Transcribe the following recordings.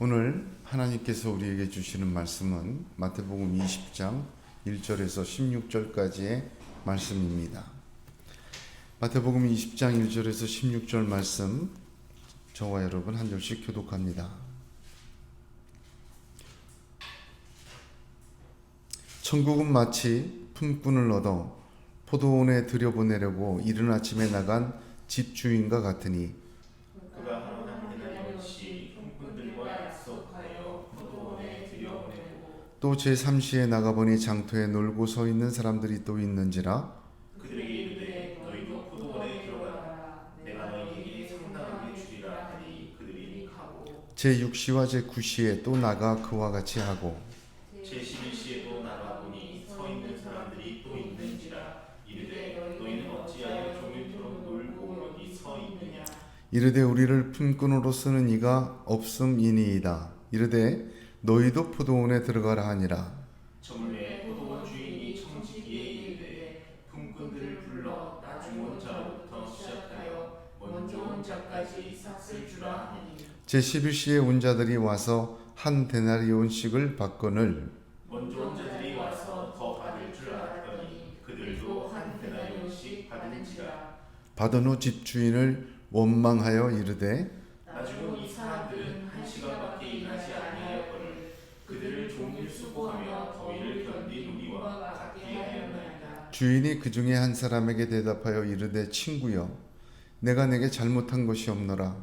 오늘 하나님께서 우리에게 주시는 말씀은 마태복음 20장 1절에서 16절까지의 말씀입니다. 마태복음 20장 1절에서 16절 말씀, 저와 여러분 한 절씩 교독합니다. 천국은 마치 품꾼을 얻어 포도원에 들여보내려고 이른 아침에 나간 집주인과 같으니, 그가 하루 한 데나리온씩 품꾼들과 약속하여 포도원에 들여보내고 또 제3시에 나가보니 장터에 놀고 서 있는 사람들이 또 있는지라. 그들에게 이르되 너희도 포도원에 들어가라. 내가 너희에게 상당하게 주리라 하니 그들이 가고 제6시와 제9시에 또 나가 그와 같이 하고, 제11시에도 나가보니 서 있는 사람들이 또 있는지라. 이르되 너희는 어찌하여 종일토록 놀고 여기 서 있느냐. 이르되 우리를 품꾼으로 쓰는 이가 없음이니이다. 이르되 너희도 포도원에 들어가라 하니라. 저물매 포도원 주인이 청지기에 이르되 품꾼들을 불러 나중 온 자로부터 시작하여 먼저 온 자까지 삭을 주라 하니 제11시에 온 자들이 와서 한 데나리온씩을 받거늘, 먼저 온 자들이 와서 더 받을 줄 알았더니 그들도 한 데나리온씩 받은지라. 받은 후 집주인을 원망하여 이르되 나중 온 이 사람들은 한 시간밖에 일하지 아니하였거늘 그들을 종일 수고하며 더위를 견딘 우리와 같게 하였나이다. 주인이 그 중에 한 사람에게 대답하여 이르되 친구여, 내가 내게 잘못한 것이 없노라.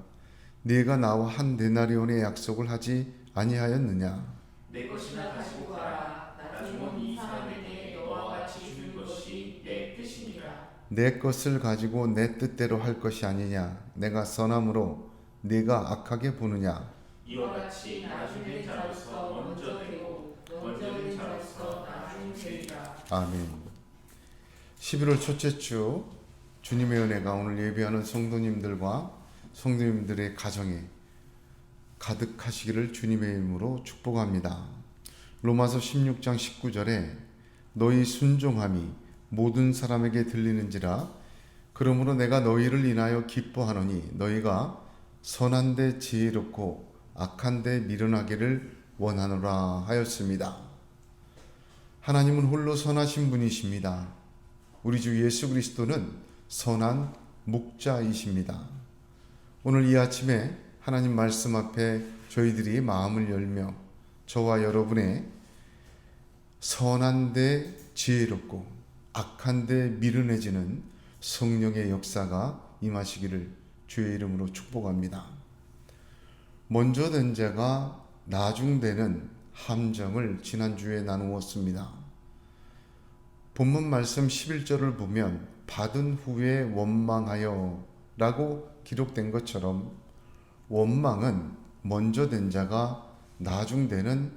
네가 나와 한 데나리온의 약속을 하지 아니하였느냐. 내 것이나 가지고 가라. 나중 온 이 사람에게 너와 같이 주는 것이 내 뜻이니라. 내 것을 가지고 내 뜻대로 할 것이 아니냐. 내가 선함으로 네가 악하게 보느냐. 이와 같이 나중 된 자로서 먼저 되고 먼저 된 자로서 나중 되리라. 아멘. 11월 첫째 주 주님의 은혜가 오늘 예배하는 성도님들과 성도님들의 가정에 가득하시기를 주님의 이름으로 축복합니다. 로마서 16장 19절에 너희 순종함이 모든 사람에게 들리는지라. 그러므로 내가 너희를 인하여 기뻐하노니 너희가 선한데 지혜롭고 악한데 미련하기를 원하노라 하였습니다. 하나님은 홀로 선하신 분이십니다. 우리 주 예수 그리스도는 선한 목자이십니다. 오늘 이 아침에 하나님 말씀 앞에 저희들이 마음을 열며 저와 여러분의 선한데 지혜롭고 악한데 미련해지는 성령의 역사가 임하시기를 주의 이름으로 축복합니다. 먼저 된 자가 나중되는 함정을 지난주에 나누었습니다. 본문 말씀 11절을 보면 받은 후에 원망하여 라고 기록된 것처럼 원망은 먼저 된 자가 나중되는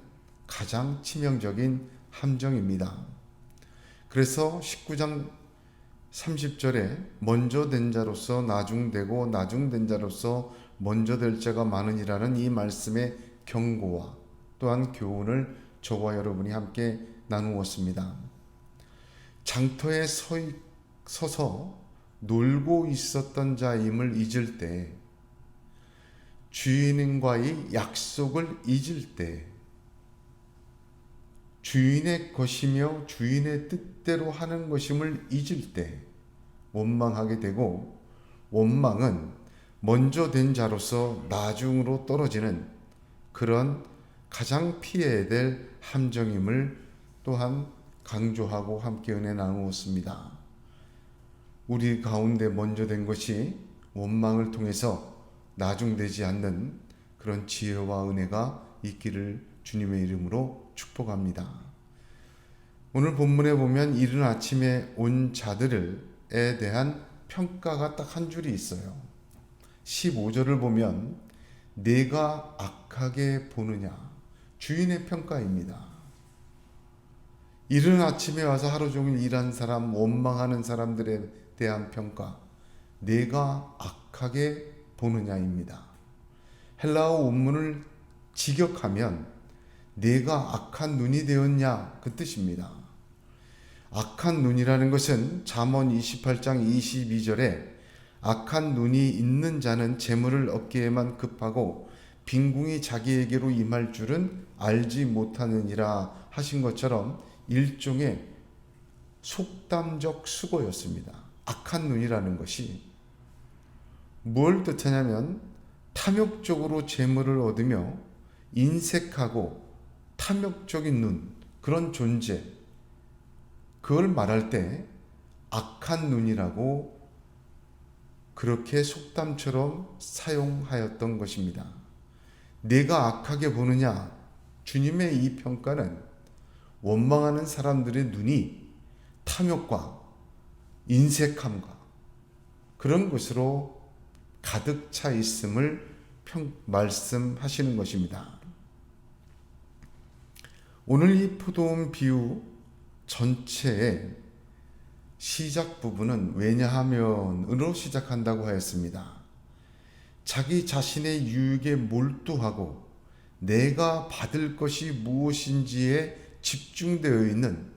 가장 치명적인 함정입니다. 그래서 19장 30절에 먼저 된 자로서 나중되고 나중된 자로서 먼저 될 자가 많으니라는 이 말씀의 경고와 또한 교훈을 저와 여러분이 함께 나누었습니다. 장터에 서서 놀고 있었던 자임을 잊을 때, 주인과의 약속을 잊을 때, 주인의 것이며 주인의 뜻대로 하는 것임을 잊을 때 원망하게 되고, 원망은 먼저 된 자로서 나중으로 떨어지는 그런 가장 피해야 될 함정임을 또한 강조하고 함께 은혜 나누었습니다. 우리 가운데 먼저 된 것이 원망을 통해서 나중되지 않는 그런 지혜와 은혜가 있기를 주님의 이름으로 축복합니다. 오늘 본문에 보면 이른 아침에 온 자들에 대한 평가가 딱 한 줄이 있어요. 15절을 보면 내가 악하게 보느냐, 주인의 평가입니다. 이른 아침에 와서 하루 종일 일한 사람, 원망하는 사람들에 대한 평가, 내가 악하게 보느냐입니다. 헬라어 원문을 직역하면 내가 악한 눈이 되었냐 그 뜻입니다. 악한 눈이라는 것은 잠언 28장 22절에 악한 눈이 있는 자는 재물을 얻기에만 급하고 빈궁이 자기에게로 임할 줄은 알지 못하느니라 하신 것처럼 일종의 속담적 수고였습니다. 악한 눈이라는 것이 뭘 뜻하냐면 탐욕적으로 재물을 얻으며 인색하고 탐욕적인 눈, 그런 존재, 그걸 말할 때 악한 눈이라고 그렇게 속담처럼 사용하였던 것입니다. 내가 악하게 보느냐? 주님의 이 평가는 원망하는 사람들의 눈이 탐욕과 인색함과 그런 것으로 가득 차 있음을 말씀하시는 것입니다. 오늘 이 포도원 비유 전체의 시작 부분은 왜냐하면으로 시작한다고 하였습니다. 자기 자신의 유익에 몰두하고 내가 받을 것이 무엇인지에 집중되어 있는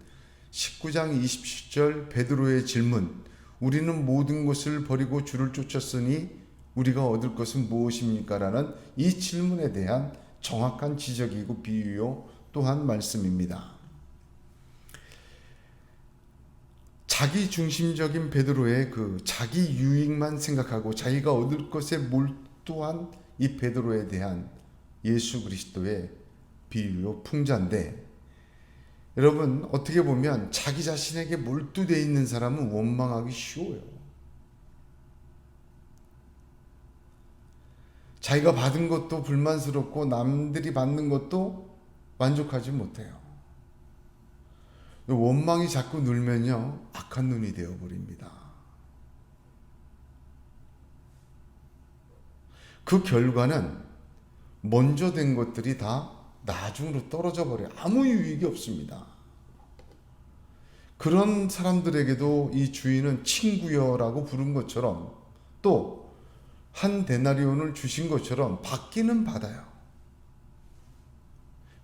19장 27절 베드로의 질문, 우리는 모든 것을 버리고 주를 쫓았으니 우리가 얻을 것은 무엇입니까? 라는 이 질문에 대한 정확한 지적이고 비유요 또한 말씀입니다. 자기 중심적인 베드로의 그 자기 유익만 생각하고 자기가 얻을 것에 몰두한 이 베드로에 대한 예수 그리스도의 비유요 풍자인데, 여러분 어떻게 보면 자기 자신에게 몰두되어 있는 사람은 원망하기 쉬워요. 자기가 받은 것도 불만스럽고 남들이 받는 것도 만족하지 못해요. 원망이 자꾸 늘면요 악한 눈이 되어버립니다. 그 결과는 먼저 된 것들이 다 나중으로 떨어져 버려요. 아무 유익이 없습니다. 그런 사람들에게도 이 주인은 친구여라고 부른 것처럼 또 한 데나리온을 주신 것처럼 받기는 받아요.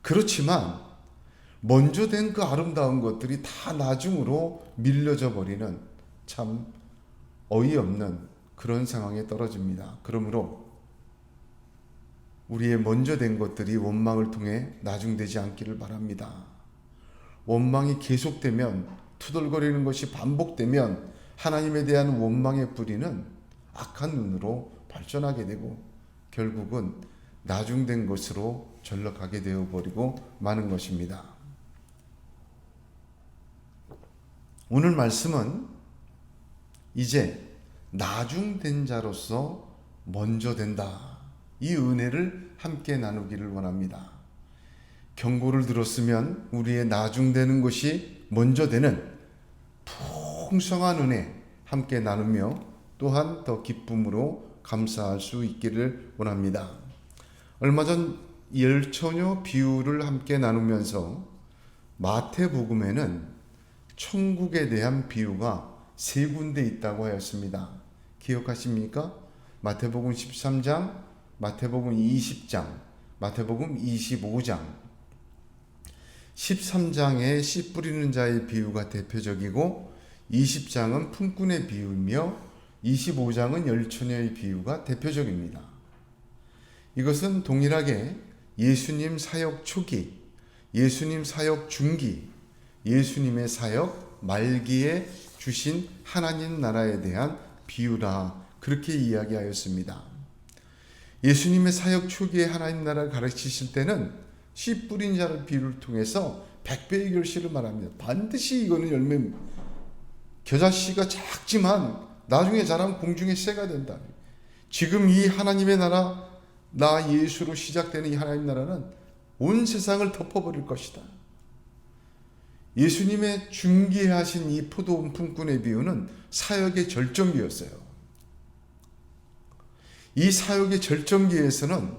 그렇지만 먼저 된 그 아름다운 것들이 다 나중으로 밀려져 버리는 참 어이없는 그런 상황에 떨어집니다. 그러므로 우리의 먼저 된 것들이 원망을 통해 나중되지 않기를 바랍니다. 원망이 계속되면, 투덜거리는 것이 반복되면 하나님에 대한 원망의 뿌리는 악한 눈으로 발전하게 되고 결국은 나중된 것으로 전락하게 되어버리고 마는 것입니다. 오늘 말씀은 이제 나중된 자로서 먼저 된다, 이 은혜를 함께 나누기를 원합니다. 경고를 들었으면 우리의 나중되는 것이 먼저 되는 풍성한 은혜 함께 나누며 또한 더 기쁨으로 감사할 수 있기를 원합니다. 얼마 전 열처녀 비유를 함께 나누면서 마태복음에는 천국에 대한 비유가 3군데 있다고 하였습니다. 기억하십니까? 마태복음 13장, 마태복음 20장, 마태복음 25장. 13장에 씨 뿌리는 자의 비유가 대표적이고 20장은 품꾼의 비유이며 25장은 열처녀의 비유가 대표적입니다. 이것은 동일하게 예수님 사역 초기, 예수님 사역 중기, 예수님의 사역 말기에 주신 하나님 나라에 대한 비유라, 그렇게 이야기하였습니다. 예수님의 사역 초기에 하나님 나라를 가르치실 때는 씨 뿌린 자를 비유를 통해서 100배의 결실을 말합니다. 반드시 이거는 열매, 겨자씨가 작지만 나중에 자라면 공중의 새가 된다. 지금 이 하나님의 나라, 나 예수로 시작되는 이 하나님 나라는 온 세상을 덮어버릴 것이다. 예수님의 중기하신 이 포도원 품꾼의 비유는 사역의 절정기였어요. 이 사역의 절정기에서는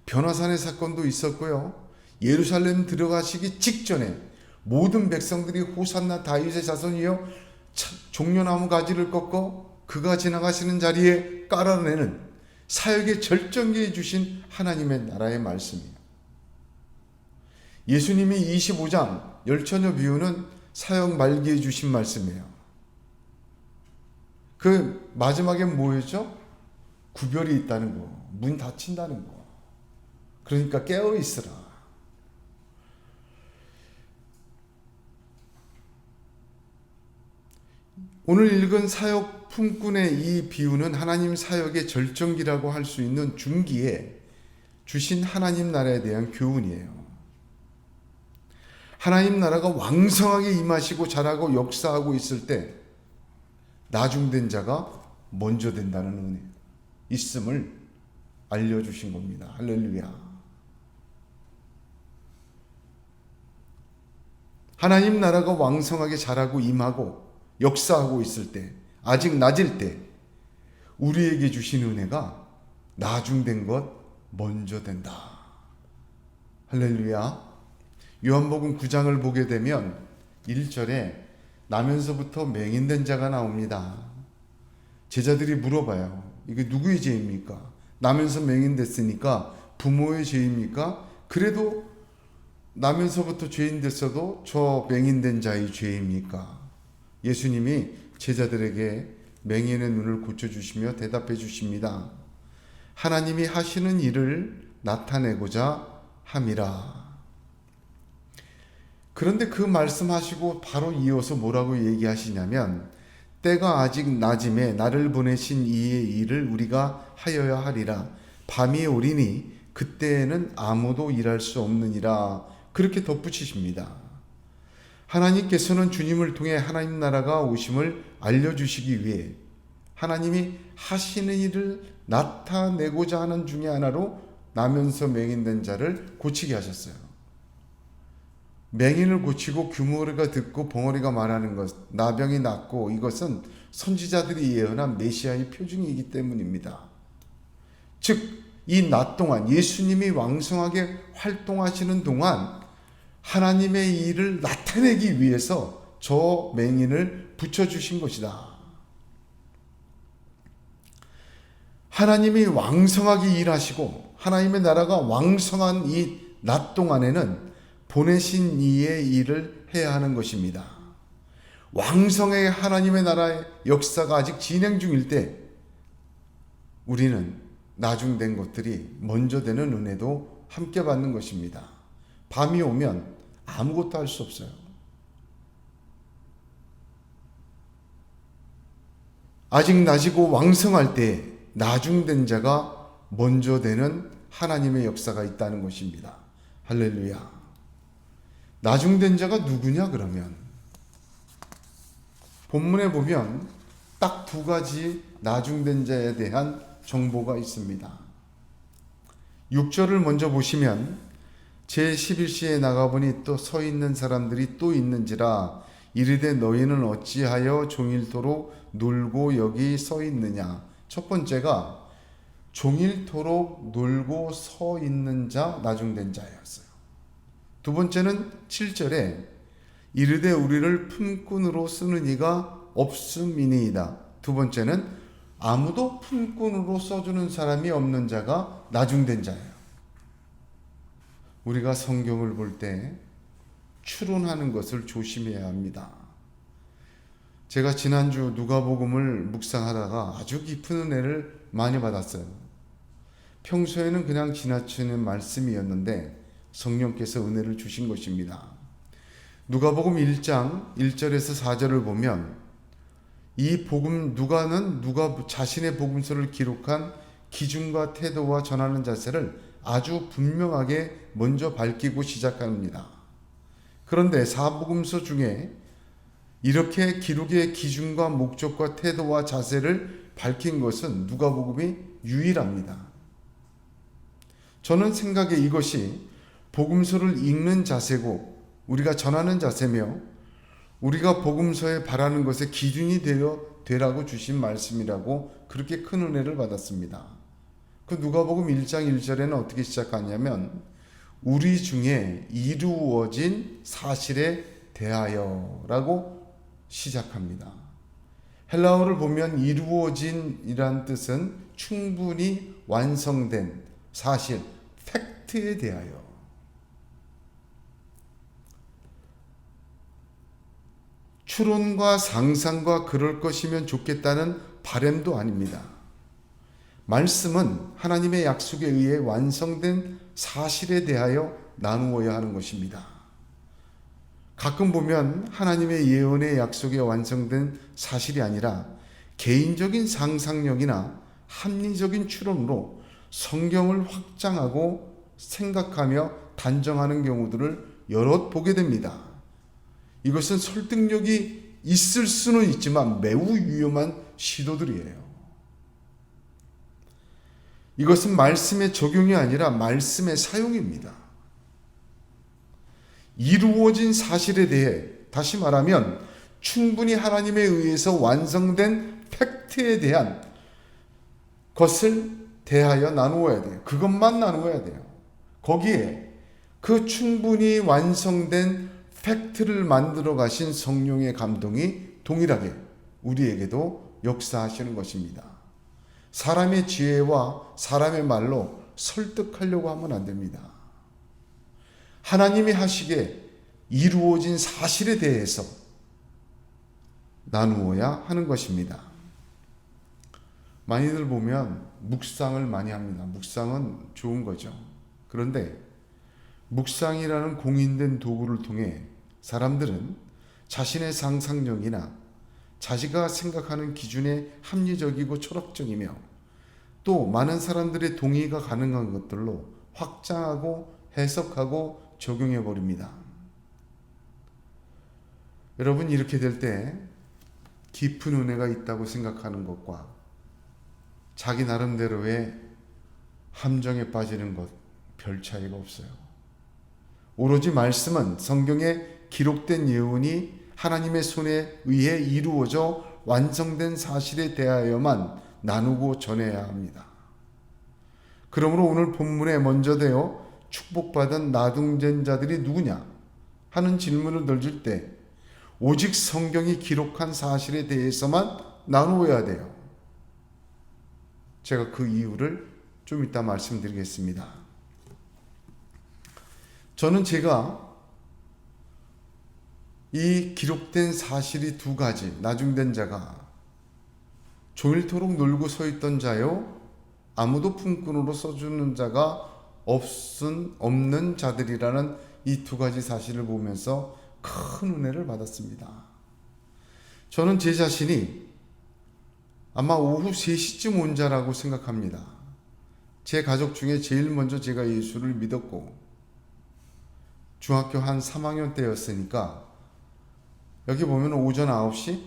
변화산의 사건도 있었고요. 예루살렘 들어가시기 직전에 모든 백성들이 호산나 다윗의 자손이여 종려나무 가지를 꺾어 그가 지나가시는 자리에 깔아내는 사역의 절정기에 주신 하나님의 나라의 말씀이에요. 예수님이 25장 열처녀 비유는 사역 말기에 주신 말씀이에요. 그 마지막에 뭐였죠? 구별이 있다는 거, 문 닫힌다는 거. 그러니까 깨어 있으라. 오늘 읽은 사역 품꾼의 이 비유는 하나님 사역의 절정기라고 할 수 있는 중기에 주신 하나님 나라에 대한 교훈이에요. 하나님 나라가 왕성하게 임하시고 자라고 역사하고 있을 때 나중된 자가 먼저 된다는 은혜 있음을 알려주신 겁니다. 할렐루야. 하나님 나라가 왕성하게 자라고 임하고 역사하고 있을 때, 아직 낮을 때 우리에게 주신 은혜가 나중된 것 먼저 된다. 할렐루야. 요한복음 9장을 보게 되면 1절에 나면서부터 맹인된 자가 나옵니다. 제자들이 물어봐요. 이게 누구의 죄입니까? 나면서 맹인됐으니까 부모의 죄입니까? 그래도 나면서부터 죄인 됐어도 저 맹인된 자의 죄입니까? 예수님이 제자들에게 맹인의 눈을 고쳐주시며 대답해 주십니다. 하나님이 하시는 일을 나타내고자 함이라. 그런데 그 말씀하시고 바로 이어서 뭐라고 얘기하시냐면 때가 아직 낮음에 나를 보내신 이의 일을 우리가 하여야 하리라. 밤이 오리니 그때에는 아무도 일할 수 없느니라. 그렇게 덧붙이십니다. 하나님께서는 주님을 통해 하나님 나라가 오심을 알려주시기 위해 하나님이 하시는 일을 나타내고자 하는 중에 하나로 나면서 맹인된 자를 고치게 하셨어요. 맹인을 고치고 규모리가 듣고 벙어리가 말하는 것, 나병이 낫고 이것은 선지자들이 예언한 메시아의 표징이기 때문입니다. 즉, 이 낮 동안 예수님이 왕성하게 활동하시는 동안 하나님의 일을 나타내기 위해서 저 맹인을 붙여주신 것이다. 하나님이 왕성하게 일하시고 하나님의 나라가 왕성한 이 낮 동안에는 보내신 이의 일을 해야 하는 것입니다. 왕성의 하나님의 나라의 역사가 아직 진행 중일 때 우리는 나중된 것들이 먼저 되는 은혜도 함께 받는 것입니다. 밤이 오면 아무것도 할 수 없어요. 아직 낮이고 왕성할 때 나중된 자가 먼저 되는 하나님의 역사가 있다는 것입니다. 할렐루야. 나중된 자가 누구냐 그러면 본문에 보면 딱 두 가지 나중된 자에 대한 정보가 있습니다. 6절을 먼저 보시면 제11시에 나가보니 또 서 있는 사람들이 또 있는지라 이르되 너희는 어찌하여 종일토록 놀고 여기 서 있느냐. 첫 번째가 종일토록 놀고 서 있는 자, 나중된 자였어요. 두 번째는 7절에 이르되 우리를 품꾼으로 쓰는 이가 없음이니이다. 두 번째는 아무도 품꾼으로 써주는 사람이 없는 자가 나중된 자예요. 우리가 성경을 볼 때 추론하는 것을 조심해야 합니다. 제가 지난주 누가복음을 묵상하다가 아주 깊은 은혜를 많이 받았어요. 평소에는 그냥 지나치는 말씀이었는데 성령께서 은혜를 주신 것입니다. 누가복음 1장 1절에서 4절을 보면 이 복음 누가는 누가 자신의 복음서를 기록한 기준과 태도와 전하는 자세를 아주 분명하게 먼저 밝히고 시작합니다. 그런데 사복음서 중에 이렇게 기록의 기준과 목적과 태도와 자세를 밝힌 것은 누가복음이 유일합니다. 저는 생각에 이것이 복음서를 읽는 자세고 우리가 전하는 자세며 우리가 복음서에 바라는 것의 기준이 되라고 주신 말씀이라고 그렇게 큰 은혜를 받았습니다. 그 누가복음 1장 1절에는 어떻게 시작하냐면 우리 중에 이루어진 사실에 대하여라고 시작합니다. 헬라어를 보면 이루어진이란 뜻은 충분히 완성된 사실, 팩트에 대하여. 추론과 상상과 그럴 것이면 좋겠다는 바램도 아닙니다. 말씀은 하나님의 약속에 의해 완성된 사실에 대하여 나누어야 하는 것입니다. 가끔 보면 하나님의 예언의 약속에 완성된 사실이 아니라 개인적인 상상력이나 합리적인 추론으로 성경을 확장하고 생각하며 단정하는 경우들을 여럿 보게 됩니다. 이것은 설득력이 있을 수는 있지만 매우 위험한 시도들이에요. 이것은 말씀의 적용이 아니라 말씀의 사용입니다. 이루어진 사실에 대해, 다시 말하면 충분히 하나님에 의해서 완성된 팩트에 대한 것을 대하여 나누어야 돼요. 그것만 나누어야 돼요. 거기에 그 충분히 완성된 팩트를 만들어 가신 성령의 감동이 동일하게 우리에게도 역사하시는 것입니다. 사람의 지혜와 사람의 말로 설득하려고 하면 안 됩니다. 하나님이 하시기에 이루어진 사실에 대해서 나누어야 하는 것입니다. 많이들 보면 묵상을 많이 합니다. 묵상은 좋은 거죠. 그런데 묵상이라는 공인된 도구를 통해 사람들은 자신의 상상력이나 자기가 생각하는 기준에 합리적이고 철학적이며 또 많은 사람들의 동의가 가능한 것들로 확장하고 해석하고 적용해 버립니다. 여러분, 이렇게 될 때 깊은 은혜가 있다고 생각하는 것과 자기 나름대로의 함정에 빠지는 것 별 차이가 없어요. 오로지 말씀은 성경에 기록된 예언이 하나님의 손에 의해 이루어져 완성된 사실에 대하여만 나누고 전해야 합니다. 그러므로 오늘 본문에 먼저 되어 축복받은 나중된 자들이 누구냐 하는 질문을 던질 때 오직 성경이 기록한 사실에 대해서만 나누어야 돼요. 제가 그 이유를 좀 이따 말씀드리겠습니다. 저는 제가 이 기록된 사실이 두 가지, 나중된 자가 종일토록 놀고 서 있던 자요, 아무도 품꾼으로 써주는 자가 없는 자들이라는 이 두 가지 사실을 보면서 큰 은혜를 받았습니다. 저는 제 자신이 아마 오후 3시쯤 온 자라고 생각합니다. 제 가족 중에 제일 먼저 제가 예수를 믿었고 중학교 한 3학년 때였으니까 여기 보면 오전 9시,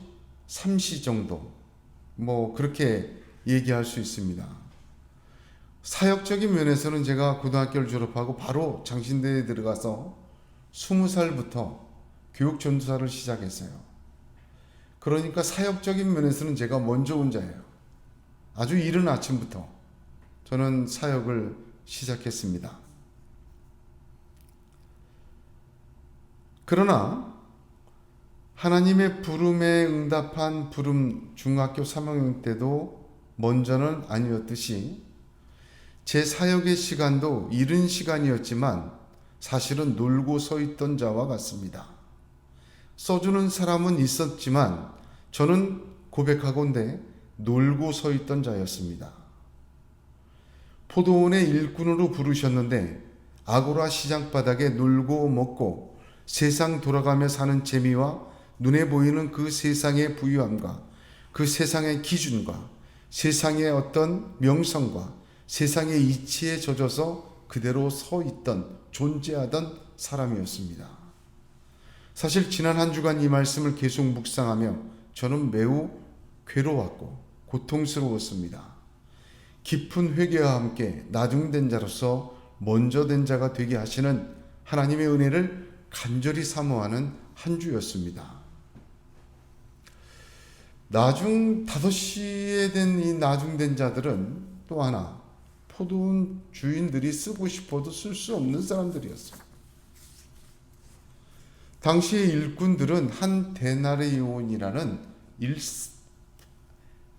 3시 정도 그렇게 얘기할 수 있습니다. 사역적인 면에서는 제가 고등학교를 졸업하고 바로 장신대에 들어가서 20살부터 교육전도사를 시작했어요. 그러니까 사역적인 면에서는 제가 먼저 온 자예요. 아주 이른 아침부터 저는 사역을 시작했습니다. 그러나 하나님의 부름에 응답한 부름 중학교 3학년 때도 먼저는 아니었듯이 제 사역의 시간도 이른 시간이었지만 사실은 놀고 서 있던 자와 같습니다. 써주는 사람은 있었지만 저는 고백하건대 놀고 서 있던 자였습니다. 포도원의 일꾼으로 부르셨는데 아고라 시장바닥에 놀고 먹고 세상 돌아가며 사는 재미와 눈에 보이는 그 세상의 부유함과 그 세상의 기준과 세상의 어떤 명성과 세상의 이치에 젖어서 그대로 서 있던 존재하던 사람이었습니다. 사실 지난 한 주간 이 말씀을 계속 묵상하며 저는 매우 괴로웠고 고통스러웠습니다. 깊은 회개와 함께 나중된 자로서 먼저 된 자가 되게 하시는 하나님의 은혜를 간절히 사모하는 한 주였습니다. 나중 5시에 된 이 나중된 자들은 또 하나 포도원 주인들이 쓰고 싶어도 쓸 수 없는 사람들이었어요. 당시의 일꾼들은 한 데나리온이라는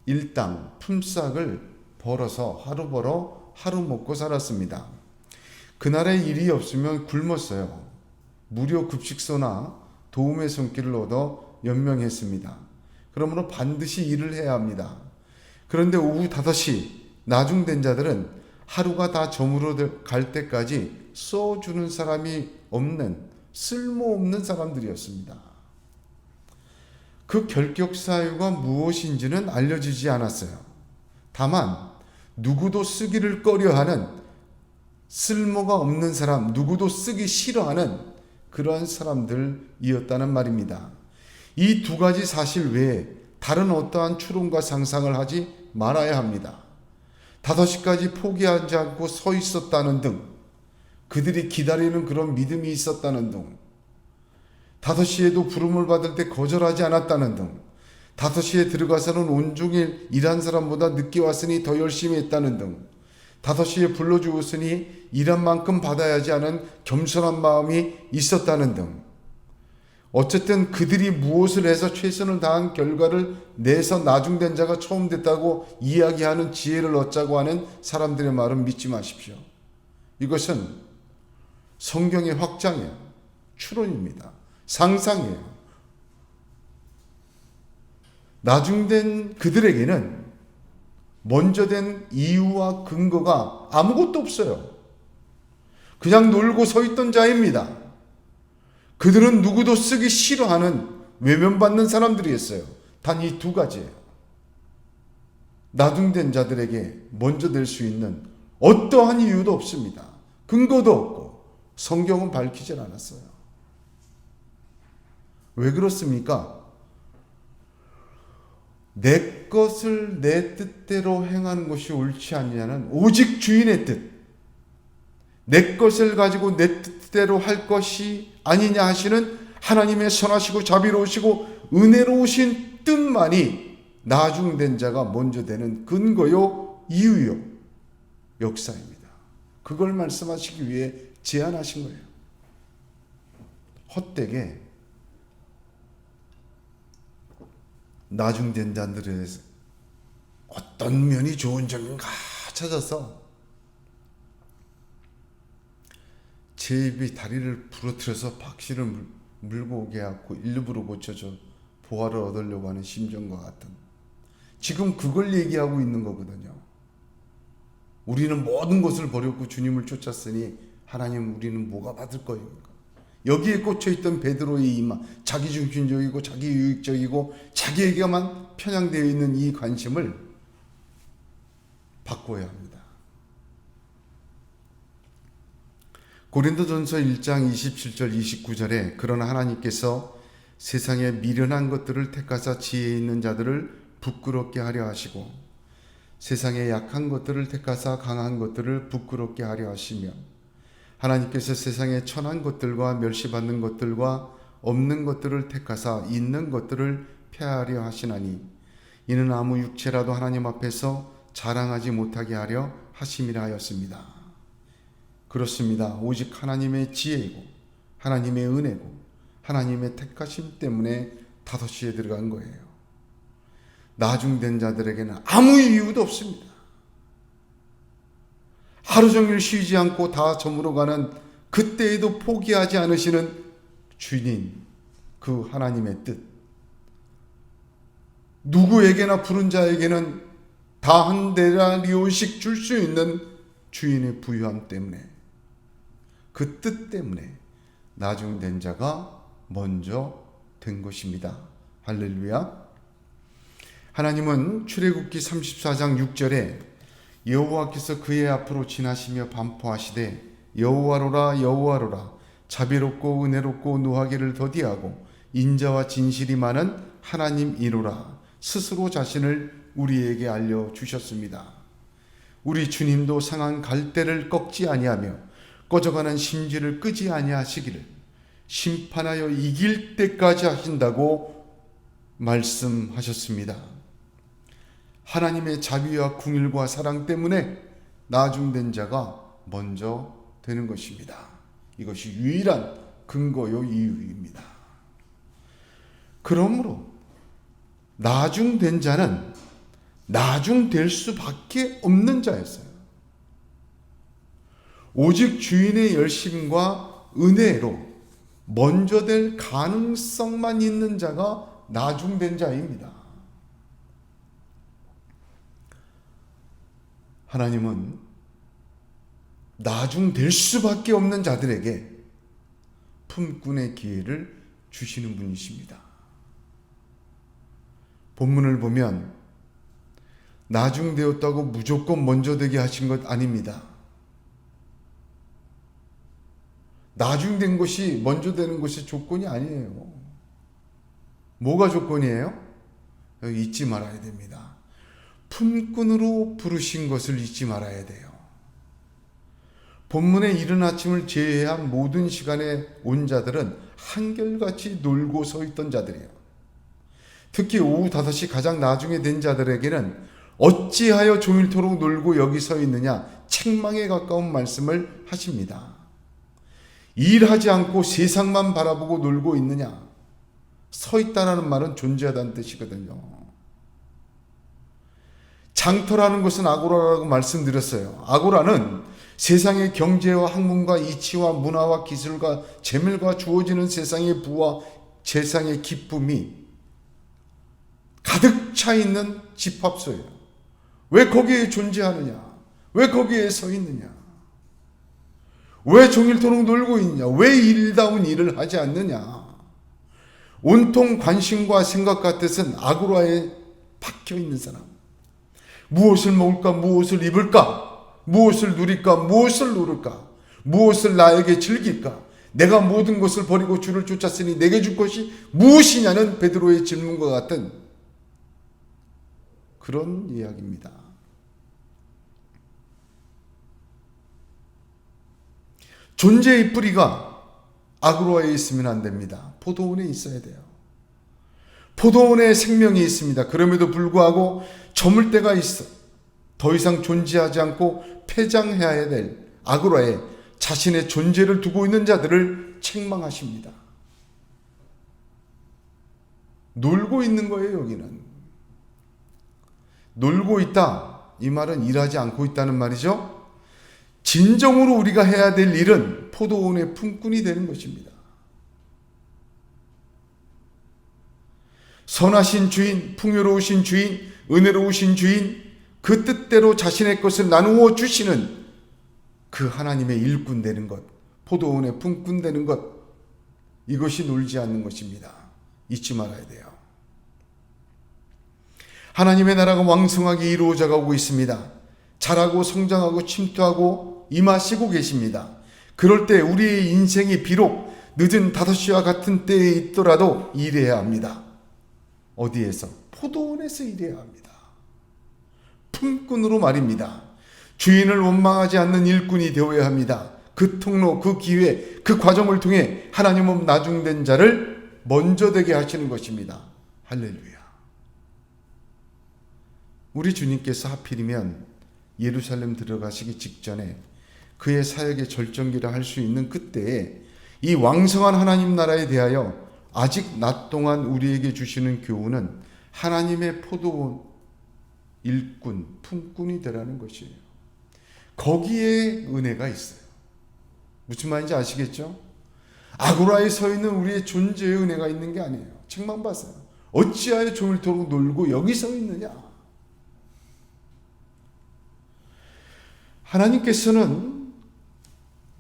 일당 품삯을 벌어서 하루 벌어 하루 먹고 살았습니다. 그날의 일이 없으면 굶었어요. 무료 급식소나 도움의 손길을 얻어 연명했습니다. 그러므로 반드시 일을 해야 합니다. 그런데 오후 5시 나중된 자들은 하루가 다 저물어 갈 때까지 써주는 사람이 없는 쓸모없는 사람들이었습니다. 그 결격 사유가 무엇인지는 알려지지 않았어요. 다만 누구도 쓰기를 꺼려하는 쓸모가 없는 사람, 누구도 쓰기 싫어하는 그러한 사람들이었다는 말입니다. 이 두 가지 사실 외에 다른 어떠한 추론과 상상을 하지 말아야 합니다. 5시까지 포기하지 않고 서 있었다는 등, 그들이 기다리는 그런 믿음이 있었다는 등, 5시에도 부름을 받을 때 거절하지 않았다는 등, 5시에 들어가서는 온종일 일한 사람보다 늦게 왔으니 더 열심히 했다는 등, 5시에 불러주었으니 일한 만큼 받아야지 하는 겸손한 마음이 있었다는 등, 어쨌든 그들이 무엇을 해서 최선을 다한 결과를 내서 나중된 자가 처음 됐다고 이야기하는 지혜를 얻자고 하는 사람들의 말은 믿지 마십시오. 이것은 성경의 확장이에요. 추론입니다. 상상이에요. 나중된 그들에게는 먼저 된 이유와 근거가 아무것도 없어요. 그냥 놀고 서 있던 자입니다. 그들은 누구도 쓰기 싫어하는 외면받는 사람들이었어요. 단 이 두 가지예요. 나중된 자들에게 먼저 될 수 있는 어떠한 이유도 없습니다. 근거도 없고 성경은 밝히질 않았어요. 왜 그렇습니까? 내 것을 내 뜻대로 행하는 것이 옳지 않냐는 오직 주인의 뜻, 내 것을 가지고 내 뜻대로 할 것이 아니냐 하시는 하나님의 선하시고 자비로우시고 은혜로우신 뜻만이 나중된 자가 먼저 되는 근거요, 이유요, 역사입니다. 그걸 말씀하시기 위해 제안하신 거예요. 헛되게 나중된 자들의 어떤 면이 좋은 점인가 찾아서 제 입이 다리를 부러뜨려서 박씨를 물고 오게 하고 일부러 고쳐줘 보화를 얻으려고 하는 심정과 같은, 지금 그걸 얘기하고 있는 거거든요. 우리는 모든 것을 버렸고 주님을 쫓았으니 하나님 우리는 뭐가 받을 거예요? 여기에 꽂혀있던 베드로의 이마, 자기중심적이고 자기유익적이고 자기에게만 편향되어 있는 이 관심을 바꿔야 합니다. 고린도전서 1장 27절 29절에 그러나 하나님께서 세상에 미련한 것들을 택하사 지혜 있는 자들을 부끄럽게 하려 하시고 세상에 약한 것들을 택하사 강한 것들을 부끄럽게 하려 하시며 하나님께서 세상에 천한 것들과 멸시받는 것들과 없는 것들을 택하사 있는 것들을 폐하려 하시나니 이는 아무 육체라도 하나님 앞에서 자랑하지 못하게 하려 하심이라 하였습니다. 그렇습니다. 오직 하나님의 지혜이고 하나님의 은혜고 하나님의 택하심 때문에 5시에 들어간 거예요. 나중된 자들에게는 아무 이유도 없습니다. 하루 종일 쉬지 않고 다 저물어가는 그때에도 포기하지 않으시는 주님, 그 하나님의 뜻, 누구에게나 부른 자에게는 다 한 데나리온씩 줄 수 있는 주인의 부유함 때문에, 그 뜻 때문에 나중된 자가 먼저 된 것입니다. 할렐루야. 하나님은 출애굽기 34장 6절에 여호와께서 그의 앞으로 지나시며 반포하시되 여호와로라 여호와로라 자비롭고 은혜롭고 노하기를 더디하고 인자와 진실이 많은 하나님이로라 스스로 자신을 우리에게 알려주셨습니다. 우리 주님도 상한 갈대를 꺾지 아니하며 꺼져가는 심지를 끄지 아니하시기를 심판하여 이길 때까지 하신다고 말씀하셨습니다. 하나님의 자비와 긍휼과 사랑 때문에 나중된 자가 먼저 되는 것입니다. 이것이 유일한 근거요 이유입니다. 그러므로 나중된 자는 나중될 수밖에 없는 자였어요. 오직 주인의 열심과 은혜로 먼저 될 가능성만 있는 자가 나중된 자입니다. 하나님은 나중될 수밖에 없는 자들에게 품꾼의 기회를 주시는 분이십니다. 본문을 보면 나중되었다고 무조건 먼저 되게 하신 것 아닙니다. 나중된 것이 먼저 되는 것이 조건이 아니에요. 뭐가 조건이에요? 여기 잊지 말아야 됩니다. 품꾼으로 부르신 것을 잊지 말아야 돼요. 본문에 이른 아침을 제외한 모든 시간에 온 자들은 한결같이 놀고 서 있던 자들이에요. 특히 오후 5시 가장 나중에 된 자들에게는 어찌하여 종일토록 놀고 여기 서 있느냐, 책망에 가까운 말씀을 하십니다. 일하지 않고 세상만 바라보고 놀고 있느냐. 서 있다라는 말은 존재하다는 뜻이거든요. 장터라는 것은 아고라라고 말씀드렸어요. 아고라는 세상의 경제와 학문과 이치와 문화와 기술과 재물과 주어지는 세상의 부와 세상의 기쁨이 가득 차 있는 집합소예요. 왜 거기에 존재하느냐? 왜 거기에 서 있느냐? 왜 종일토록 놀고 있느냐? 왜 일다운 일을 하지 않느냐? 온통 관심과 생각과 뜻은 아고라에 박혀 있는 사람. 무엇을 먹을까? 무엇을 입을까? 무엇을 누릴까? 무엇을 누릴까? 무엇을 나에게 즐길까? 내가 모든 것을 버리고 주를 쫓았으니 내게 줄 것이 무엇이냐는 베드로의 질문과 같은 그런 이야기입니다. 존재의 뿌리가 아고라에 있으면 안 됩니다. 포도원에 있어야 돼요. 포도원에 생명이 있습니다. 그럼에도 불구하고 저물 때가 있어 더 이상 존재하지 않고 폐장해야 될 아고라에 자신의 존재를 두고 있는 자들을 책망하십니다. 놀고 있는 거예요. 여기는 놀고 있다, 이 말은 일하지 않고 있다는 말이죠. 진정으로 우리가 해야 될 일은 포도원의 품꾼이 되는 것입니다. 선하신 주인, 풍요로우신 주인, 은혜로우신 주인, 그 뜻대로 자신의 것을 나누어 주시는 그 하나님의 일꾼 되는 것, 포도원의 품꾼 되는 것, 이것이 놀지 않는 것입니다. 잊지 말아야 돼요. 하나님의 나라가 왕성하게 이루어져 가고 있습니다. 자라고 성장하고 침투하고 임하시고 계십니다. 그럴 때 우리의 인생이 비록 늦은 5시와 같은 때에 있더라도 일해야 합니다. 어디에서? 포도원에서 일해야 합니다. 품꾼으로 말입니다. 주인을 원망하지 않는 일꾼이 되어야 합니다. 그 통로, 그 기회, 그 과정을 통해 하나님은 나중된 자를 먼저 되게 하시는 것입니다. 할렐루야. 우리 주님께서 하필이면 예루살렘 들어가시기 직전에 그의 사역의 절정기라 할 수 있는 그때에 이 왕성한 하나님 나라에 대하여 아직 낮 동안 우리에게 주시는 교훈은 하나님의 포도원 일꾼, 품꾼이 되라는 것이에요. 거기에 은혜가 있어요. 무슨 말인지 아시겠죠? 아고라에 서 있는 우리의 존재의 은혜가 있는 게 아니에요. 책망받아요. 어찌하여 종일토록 놀고 여기 서 있느냐? 하나님께서는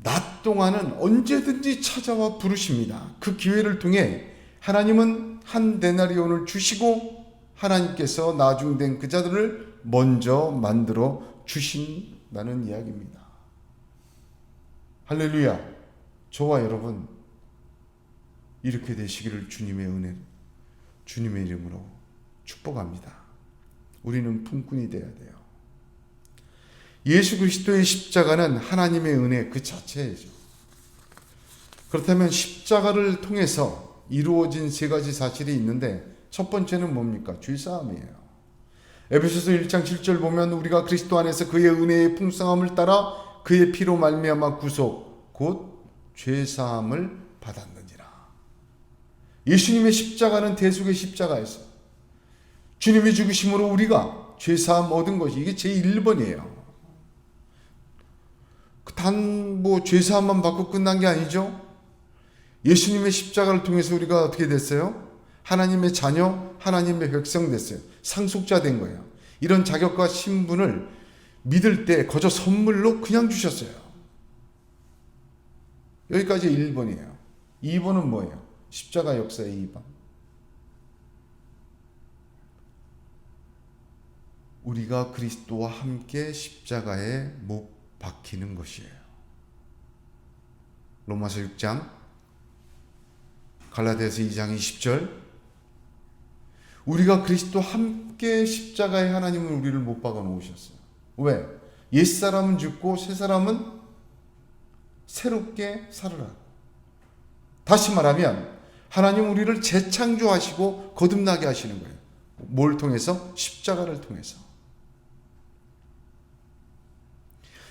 낮 동안은 언제든지 찾아와 부르십니다. 그 기회를 통해 하나님은 한 데나리온을 주시고 하나님께서 나중된 그 자들을 먼저 만들어 주신다는 이야기입니다. 할렐루야. 저와 여러분 이렇게 되시기를 주님의 은혜, 주님의 이름으로 축복합니다. 우리는 품꾼이 되어야 돼요. 예수 그리스도의 십자가는 하나님의 은혜 그 자체이죠. 그렇다면 십자가를 통해서 이루어진 3가지 사실이 있는데 첫 번째는 뭡니까? 죄사함이에요. 에베소서 1장 7절 보면 우리가 그리스도 안에서 그의 은혜의 풍성함을 따라 그의 피로 말미암아 구속 곧 죄사함을 받았느니라. 예수님의 십자가는 대속의 십자가였어요. 주님이 죽으심으로 우리가 죄사함 얻은 것이 이게 제1번이에요. 단 뭐 죄사함만 받고 끝난 게 아니죠. 예수님의 십자가를 통해서 우리가 어떻게 됐어요? 하나님의 자녀, 하나님의 백성 됐어요. 상속자 된 거예요. 이런 자격과 신분을 믿을 때 거저 선물로 그냥 주셨어요. 여기까지 1번이에요. 2번은 뭐예요? 십자가 역사의 2번. 우리가 그리스도와 함께 십자가에 못 박히는 것이에요. 로마서 6장, 갈라디아서 2장 20절. 우리가 그리스도와 함께 십자가에 하나님은 우리를 못 박아 놓으셨어요. 왜? 옛사람은 죽고 새사람은 새롭게 살으라. 다시 말하면 하나님 우리를 재창조하시고 거듭나게 하시는 거예요. 뭘 통해서? 십자가를 통해서.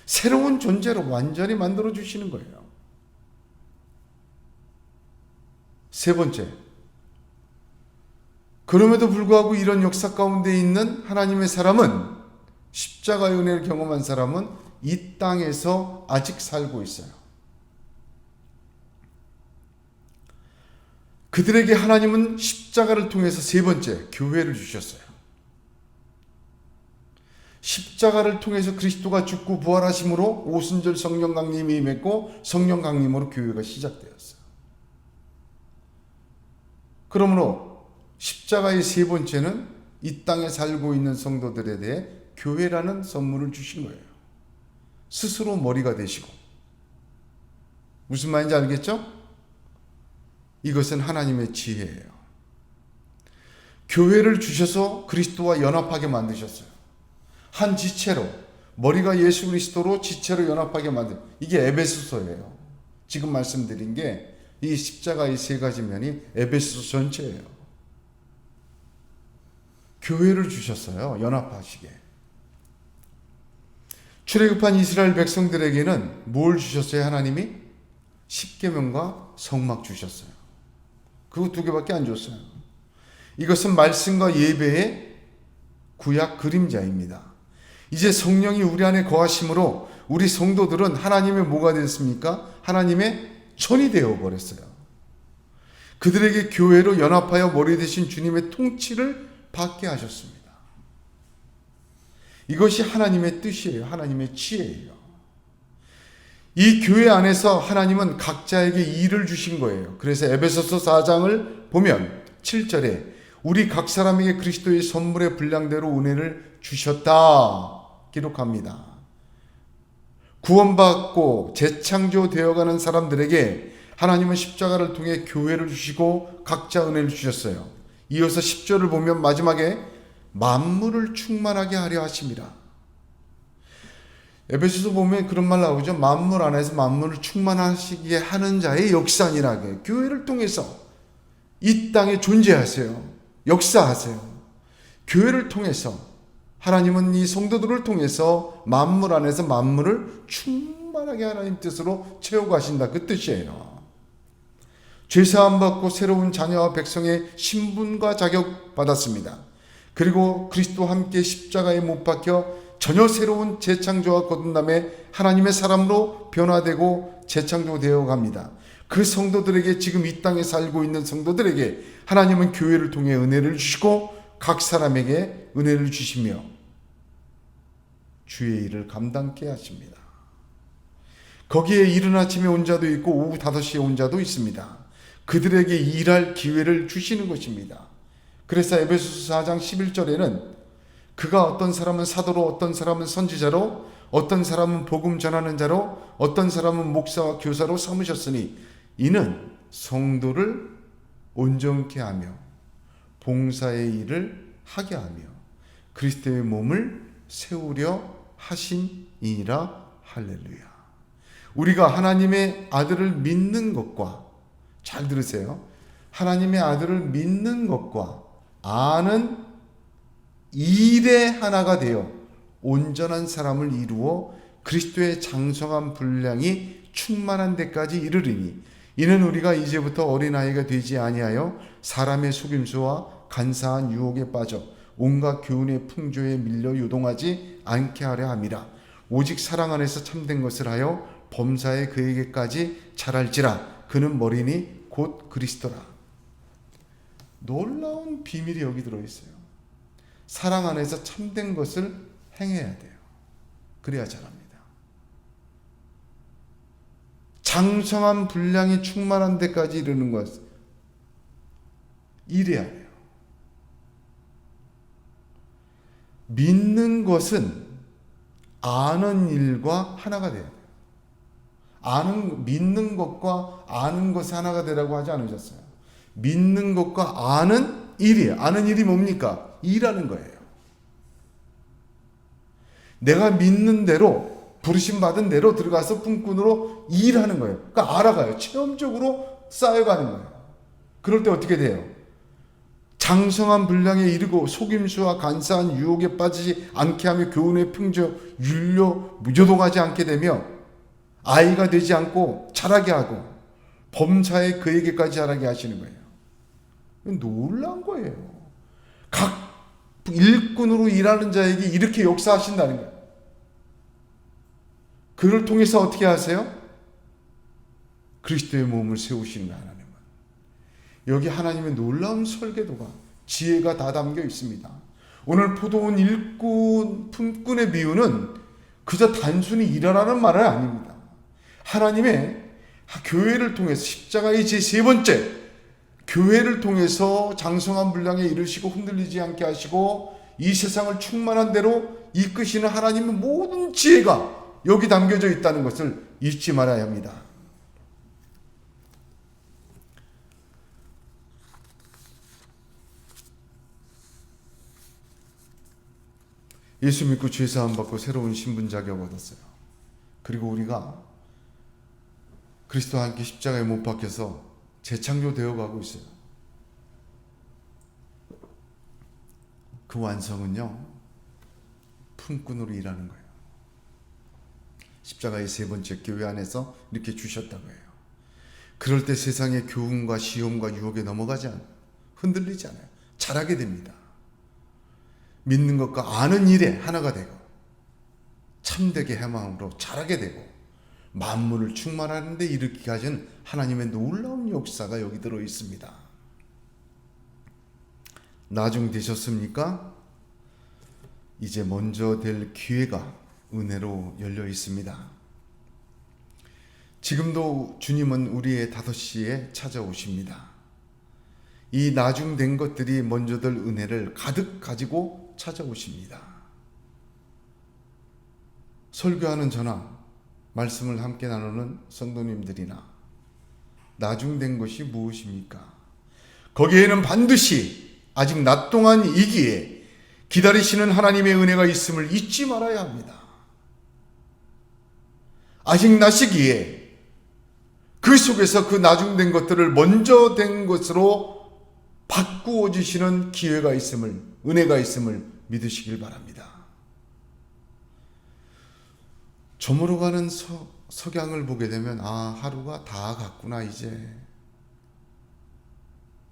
새로운 존재로 완전히 만들어 주시는 거예요. 세 번째, 그럼에도 불구하고 이런 역사 가운데 있는 하나님의 사람은, 십자가의 은혜를 경험한 사람은 이 땅에서 아직 살고 있어요. 그들에게 하나님은 십자가를 통해서 세 번째, 교회를 주셨어요. 십자가를 통해서 그리스도가 죽고 부활하심으로 오순절 성령 강림이 임했고 성령 강림으로 교회가 시작되었어요. 그러므로 십자가의 세 번째는 이 땅에 살고 있는 성도들에 대해 교회라는 선물을 주신 거예요. 스스로 머리가 되시고. 무슨 말인지 알겠죠? 이것은 하나님의 지혜예요. 교회를 주셔서 그리스도와 연합하게 만드셨어요. 한 지체로, 머리가 예수 그리스도로 지체로 연합하게 만든, 이게 에베소서예요. 지금 말씀드린 게 이 십자가의 세 가지 면이 에베소서 전체예요. 교회를 주셨어요. 연합하시게. 출애굽한 이스라엘 백성들에게는 뭘 주셨어요? 하나님이? 십계명과 성막 주셨어요. 그거 두 개밖에 안 줬어요. 이것은 말씀과 예배의 구약 그림자입니다. 이제 성령이 우리 안에 거하심으로 우리 성도들은 하나님의 뭐가 됐습니까? 하나님의 천이 되어버렸어요. 그들에게 교회로 연합하여 머리 되신 주님의 통치를 받게 하셨습니다. 이것이 하나님의 뜻이에요. 하나님의 지혜예요. 이 교회 안에서 하나님은 각자에게 일을 주신 거예요. 그래서 에베소서 4장을 보면 7절에 우리 각 사람에게 그리스도의 선물의 분량대로 은혜를 주셨다 기록합니다. 구원받고 재창조되어가는 사람들에게 하나님은 십자가를 통해 교회를 주시고 각자 은혜를 주셨어요. 이어서 10절을 보면 마지막에 만물을 충만하게 하려 하심이라. 에베소서 보면 그런 말 나오죠. 만물 안에서 만물을 충만하시게 하는 자의 역사니라게. 교회를 통해서 이 땅에 존재하세요. 역사하세요. 교회를 통해서 하나님은 이 성도들을 통해서 만물 안에서 만물을 충만하게 하나님 뜻으로 채워가신다. 그 뜻이에요. 죄사함 받고 새로운 자녀와 백성의 신분과 자격 받았습니다. 그리고 그리스도와 함께 십자가에 못 박혀 전혀 새로운 재창조와 거듭남에 하나님의 사람으로 변화되고 재창조되어 갑니다. 그 성도들에게, 지금 이 땅에 살고 있는 성도들에게 하나님은 교회를 통해 은혜를 주시고 각 사람에게 은혜를 주시며 주의 일을 감당케 하십니다. 거기에 이른 아침에 온 자도 있고 오후 5시에 온 자도 있습니다. 그들에게 일할 기회를 주시는 것입니다. 그래서 에베소서 4장 11절에는 그가 어떤 사람은 사도로, 어떤 사람은 선지자로, 어떤 사람은 복음 전하는 자로, 어떤 사람은 목사와 교사로 삼으셨으니 이는 성도를 온전케 하며 봉사의 일을 하게 하며 그리스도의 몸을 세우려 하심이니라. 할렐루야. 우리가 하나님의 아들을 믿는 것과, 잘 들으세요, 하나님의 아들을 믿는 것과 아는 일의 하나가 되어 온전한 사람을 이루어 그리스도의 장성한 분량이 충만한 데까지 이르리니 이는 우리가 이제부터 어린아이가 되지 아니하여 사람의 속임수와 간사한 유혹에 빠져 온갖 교훈의 풍조에 밀려 요동하지 않게 하려 함이라. 오직 사랑 안에서 참된 것을 하여 범사에 그에게까지 자랄지라. 그는 머리니 곧 그리스도라. 놀라운 비밀이 여기 들어있어요. 사랑 안에서 참된 것을 행해야 돼요. 그래야 자랍니다. 장성한 분량이 충만한 데까지 이르는 것, 이래야 돼요. 믿는 것은 아는 일과 하나가 돼야 돼요. 믿는 것과 아는 것이 하나가 되라고 하지 않으셨어요. 믿는 것과 아는 일이에요. 아는 일이 뭡니까? 일하는 거예요. 내가 믿는 대로, 부르심 받은 대로 들어가서 품꾼으로 일하는 거예요. 그러니까 알아가요. 체험적으로 쌓여가는 거예요. 그럴 때 어떻게 돼요? 장성한 분량에 이르고 속임수와 간사한 유혹에 빠지지 않게 하며 교훈의 풍조, 윤료, 무조동하지 않게 되며 아이가 되지 않고 자라게 하고 범사에 그에게까지 자라게 하시는 거예요. 놀라운 거예요. 각 일꾼으로 일하는 자에게 이렇게 역사하신다는 거예요. 그를 통해서 어떻게 하세요? 그리스도의 몸을 세우시는 거예요. 하나님은. 여기 하나님의 놀라운 설계도가, 지혜가 다 담겨 있습니다. 오늘 포도원 일꾼, 품꾼의 비유는 그저 단순히 일하라는 말은 아닙니다. 하나님의 교회를 통해서, 십자가의 제3번째 교회를 통해서 장성한 분량에 이르시고 흔들리지 않게 하시고 이 세상을 충만한 대로 이끄시는 하나님의 모든 지혜가 여기 담겨져 있다는 것을 잊지 말아야 합니다. 예수 믿고 죄사함 받고 새로운 신분 자격 얻었어요. 그리고 우리가 그리스도와 함께 십자가에 못 박혀서 재창조되어 가고 있어요. 그 완성은요, 품꾼으로 일하는 거예요. 십자가의 3번째 교회 안에서 이렇게 주셨다고 해요. 그럴 때 세상의 교훈과 시험과 유혹에 넘어가지 않아요. 흔들리지 않아요. 자라게 됩니다. 믿는 것과 아는 일에 하나가 되고 참되게 해마음으로 자라게 되고 만물을 충만하는 데 이르기까지는 하나님의 놀라운 역사가 여기 들어 있습니다. 나중 되셨습니까? 이제 먼저 될 기회가 은혜로 열려 있습니다. 지금도 주님은 우리의 5시에 찾아오십니다. 이 나중된 것들이 먼저 될 은혜를 가득 가지고 찾아오십니다. 설교하는 저나 말씀을 함께 나누는 성도님들이나 나중된 것이 무엇입니까? 거기에는 반드시 아직 낮 동안이기에 기다리시는 하나님의 은혜가 있음을 잊지 말아야 합니다. 아직 낮이기에 그 속에서 그 나중된 것들을 먼저 된 것으로 바꾸어 주시는 기회가 있음을, 은혜가 있음을 믿으시길 바랍니다. 저물어가는 석양을 보게 되면 하루가 다 갔구나, 이제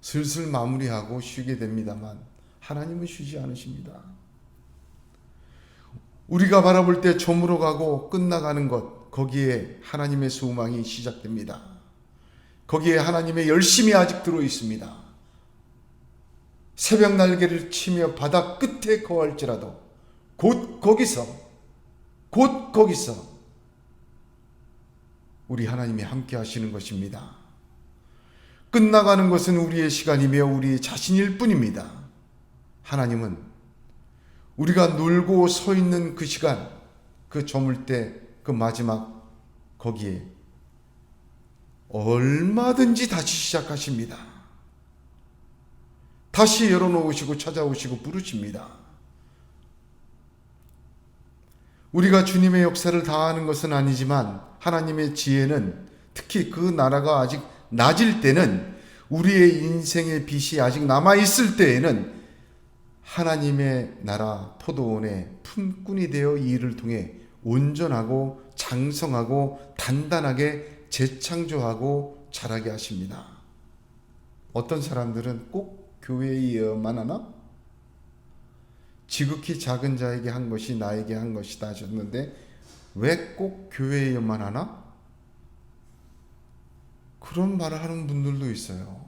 슬슬 마무리하고 쉬게 됩니다만 하나님은 쉬지 않으십니다. 우리가 바라볼 때 저물어가고 끝나가는 것, 거기에 하나님의 소망이 시작됩니다. 거기에 하나님의 열심이 아직 들어 있습니다. 새벽 날개를 치며 바다 끝에 거할지라도 곧 거기서 우리 하나님이 함께 하시는 것입니다. 끝나가는 것은 우리의 시간이며 우리 자신일 뿐입니다. 하나님은 우리가 놀고 서 있는 그 시간, 그 저물 때, 그 마지막 거기에 얼마든지 다시 시작하십니다. 다시 열어놓으시고 찾아오시고 부르십니다. 우리가 주님의 역사를 다하는 것은 아니지만 하나님의 지혜는, 특히 그 나라가 아직 낮을 때는, 우리의 인생의 빛이 아직 남아있을 때에는 하나님의 나라 포도원의 품꾼이 되어 이 일을 통해 온전하고 장성하고 단단하게 재창조하고 자라게 하십니다. 어떤 사람들은 꼭 교회에만 하나? 지극히 작은 자에게 한 것이 나에게 한 것이다 하셨는데 왜 꼭 교회에만 하나? 그런 말을 하는 분들도 있어요.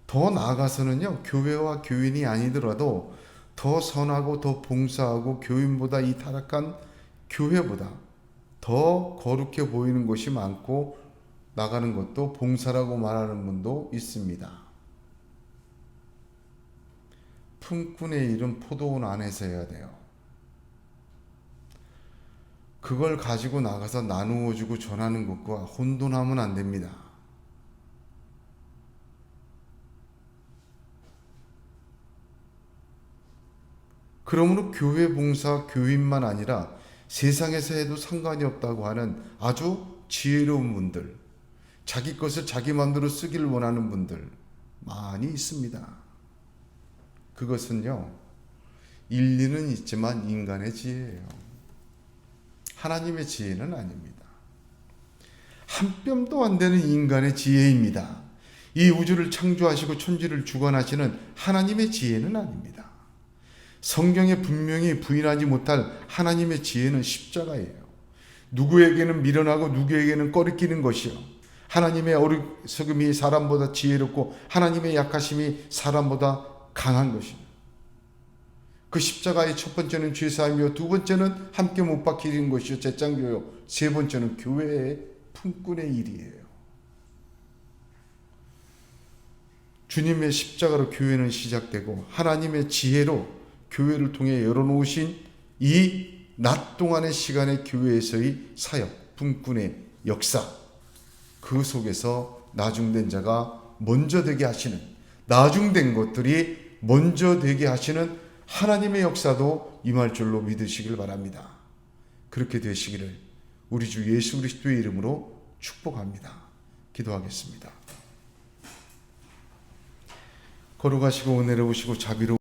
더 나아가서는요, 교회와 교인이 아니더라도 더 선하고 더 봉사하고 교인보다 이 타락한 교회보다 더 거룩해 보이는 것이 많고 나가는 것도 봉사라고 말하는 분도 있습니다. 품꾼의 일은 포도원 안에서 해야 돼요. 그걸 가지고 나가서 나누어 주고 전하는 것과 혼돈하면 안 됩니다. 그러므로 교회 봉사 교인만 아니라 세상에서 해도 상관이 없다고 하는 아주 지혜로운 분들, 자기 것을 자기 마음대로 쓰기를 원하는 분들 많이 있습니다. 그것은요, 일리는 있지만 인간의 지혜예요. 하나님의 지혜는 아닙니다. 한 뼘도 안 되는 인간의 지혜입니다. 이 우주를 창조하시고 천지를 주관하시는 하나님의 지혜는 아닙니다. 성경에 분명히 부인하지 못할 하나님의 지혜는 십자가예요. 누구에게는 미련하고 누구에게는 꺼리끼는 것이요. 하나님의 어리석음이 사람보다 지혜롭고 하나님의 약하심이 사람보다 강한 것이요. 그 십자가의 첫 번째는 죄사함이요, 두 번째는 함께 못 박히는 것이요, 재창조요, 세 번째는 교회의 품꾼의 일이에요. 주님의 십자가로 교회는 시작되고 하나님의 지혜로 교회를 통해 열어놓으신 이 낮 동안의 시간의 교회에서의 사역, 품꾼의 역사, 그 속에서 나중된 자가 먼저 되게 하시는, 나중된 것들이 먼저 되게 하시는 하나님의 역사도 임할 줄로 믿으시길 바랍니다. 그렇게 되시기를 우리 주 예수 그리스도의 이름으로 축복합니다. 기도하겠습니다. 거룩하시고 은혜로우시고 자비로우시고